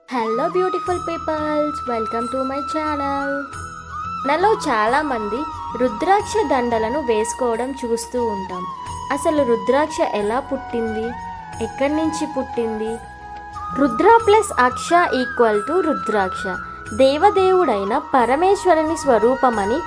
Hello beautiful peoples, welcome to my channel. మనలో చాలామంది రుద్రాక్ష దండలను వేసుకోవడం చూస్తూ ఉంటాం. అసలు రుద్రాక్ష ఎలా పుట్టింది, ఎక్కడి నుంచి పుట్టింది? రుద్ర ప్లస్ అక్ష ఈక్వల్ టు రుద్రాక్ష. దేవదేవుడైన పరమేశ్వరుని స్వరూపమని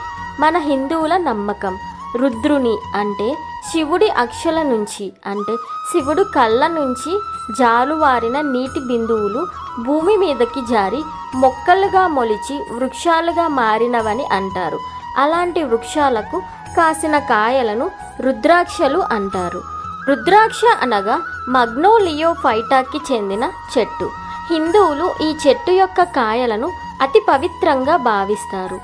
మన హిందువుల నమ్మకం. రుద్రుని అంటే శివుడి అక్షల నుంచి, అంటే శివుడు కళ్ళ నుంచి జాలువారిన నీటి బిందువులు భూమి మీదకి జారి మొక్కలుగా మొలిచి వృక్షాలుగా మారినవని అంటారు. అలాంటి వృక్షాలకు కాసిన కాయలను రుద్రాక్షలు అంటారు. రుద్రాక్ష అనగా మగ్నోలియోఫైటాకి చెందిన చెట్టు. హిందువులు ఈ చెట్టు యొక్క కాయలను అతి పవిత్రంగా భావిస్తారు.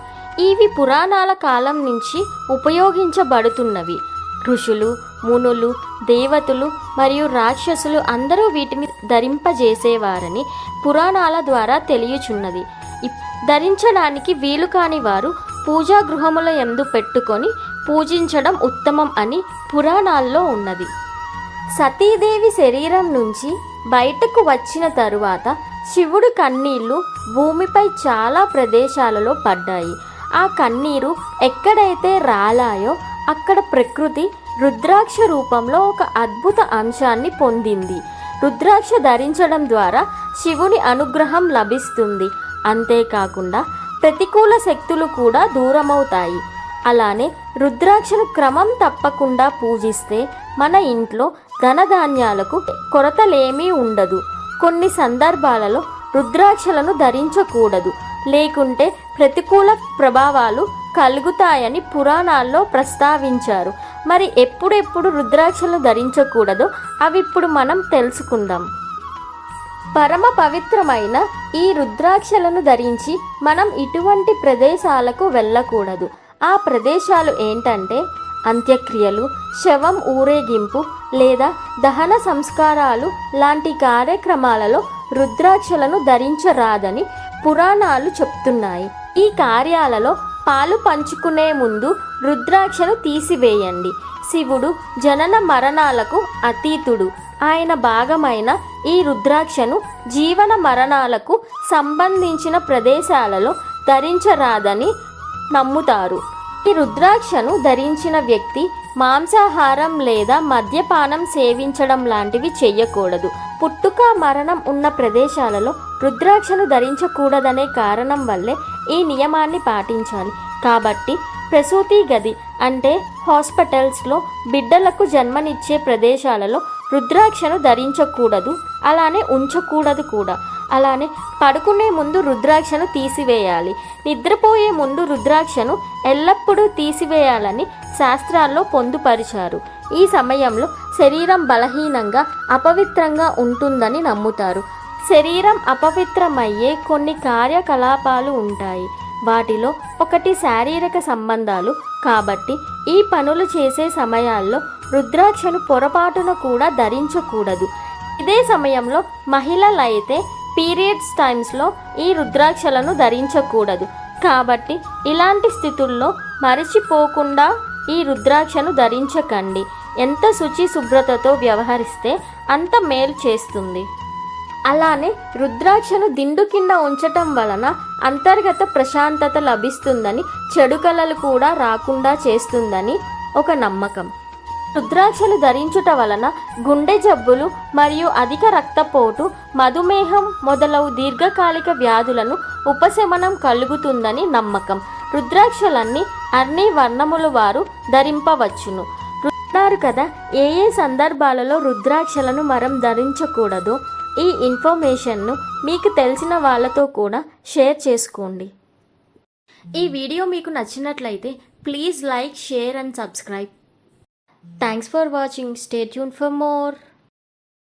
ఇవి పురాణాల కాలం నుంచి ఉపయోగించబడుతున్నవి. ఋషులు, మునులు, దేవతలు మరియు రాక్షసులు అందరూ వీటిని ధరింపజేసేవారని పురాణాల ద్వారా తెలియచున్నది. ధరించడానికి వీలు కాని వారు పూజా గృహముల యందు పెట్టుకొని పూజించడం ఉత్తమం అని పురాణాల్లో ఉన్నది. సతీదేవి శరీరం నుంచి బయటకు వచ్చిన తరువాత శివుడి కన్నీళ్లు భూమిపై చాలా ప్రదేశాలలో పడ్డాయి. ఆ కన్నీరు ఎక్కడైతే రాలాయో అక్కడ ప్రకృతి రుద్రాక్ష రూపంలో ఒక అద్భుత అంశాన్ని పొందింది. రుద్రాక్ష ధరించడం ద్వారా శివుని అనుగ్రహం లభిస్తుంది. అంతేకాకుండా ప్రతికూల శక్తులు కూడా దూరమవుతాయి. అలానే రుద్రాక్షను క్రమం తప్పకుండా పూజిస్తే మన ఇంట్లో ధనధాన్యాలకు కొరతలేమీ ఉండదు. కొన్ని సందర్భాలలో రుద్రాక్షలను ధరించకూడదు, లేకుంటే ప్రతికూల ప్రభావాలు కలుగుతాయని పురాణాల్లో ప్రస్తావించారు. మరి ఎప్పుడెప్పుడు రుద్రాక్షలను ధరించకూడదో అవి ఇప్పుడు మనం తెలుసుకుందాం. పరమ పవిత్రమైన ఈ రుద్రాక్షలను ధరించి మనం ఇటువంటి ప్రదేశాలకు వెళ్ళకూడదు. ఆ ప్రదేశాలు ఏంటంటే అంత్యక్రియలు, శవం ఊరేగింపు లేదా దహన సంస్కారాలు లాంటి కార్యక్రమాలలో రుద్రాక్షలను ధరించరాదని పురాణాలు చెప్తున్నాయి. ఈ కార్యాలలో పాలు పంచుకునే ముందు రుద్రాక్షను తీసివేయండి. శివుడు జనన మరణాలకు అతీతుడు. ఆయన భాగమైన ఈ రుద్రాక్షను జీవన మరణాలకు సంబంధించిన ప్రదేశాలలో ధరించరాదని నమ్ముతారు. ఈ రుద్రాక్షను ధరించిన వ్యక్తి మాంసాహారం లేదా మద్యపానం సేవించడం లాంటివి చేయకూడదు. పుట్టుక మరణం ఉన్న ప్రదేశాలలో రుద్రాక్షను ధరించకూడదనే కారణం వల్లే ఈ నియమాన్ని పాటించాలి. కాబట్టి ప్రసూతి గది అంటే హాస్పిటల్స్లో బిడ్డలకు జన్మనిచ్చే ప్రదేశాలలో రుద్రాక్షను ధరించకూడదు, అలానే ఉంచకూడదు కూడా. అలానే పడుకునే ముందు రుద్రాక్షను తీసివేయాలి. నిద్రపోయే ముందు రుద్రాక్షను ఎల్లప్పుడూ తీసివేయాలని శాస్త్రాల్లో పొందుపరిచారు. ఈ సమయంలో శరీరం బలహీనంగా అపవిత్రంగా ఉంటుందని నమ్ముతారు. శరీరం అపవిత్రమయ్యే కొన్ని కార్యకలాపాలు ఉంటాయి. వాటిలో ఒకటి శారీరక సంబంధాలు. కాబట్టి ఈ పనులు చేసే సమయాల్లో రుద్రాక్షను పొరపాటున కూడా ధరించకూడదు. ఇదే సమయంలో మహిళలైతే పీరియడ్స్ టైమ్స్లో ఈ రుద్రాక్షలను ధరించకూడదు. కాబట్టి ఇలాంటి స్థితుల్లో మరిచిపోకుండా ఈ రుద్రాక్షను ధరించకండి. ఎంత శుచి శుభ్రతతో వ్యవహరిస్తే అంత మేలు చేస్తుంది. అలానే రుద్రాక్షను దిండు కింద ఉంచటం వలన అంతర్గత ప్రశాంతత లభిస్తుందని, చెడు కళలు కూడా రాకుండా చేస్తుందని ఒక నమ్మకం. రుద్రాక్షలు ధరించుట వలన గుండె జబ్బులు మరియు అధిక రక్తపోటు, మధుమేహం మొదలగు దీర్ఘకాలిక వ్యాధులను ఉపశమనం కలుగుతుందని నమ్మకం. రుద్రాక్షలన్నీ అన్ని వర్ణముల వారు ధరింపవచ్చును. అన్నారు కదా ఏ ఏ సందర్భాలలో రుద్రాక్షలను మనం ధరించకూడదో. ఈ ఇన్ఫర్మేషన్ను మీకు తెలిసిన వాళ్ళతో కూడా షేర్ చేసుకోండి. ఈ వీడియో మీకు నచ్చినట్లయితే please like, share and subscribe. Thanks for watching. Stay tuned for more.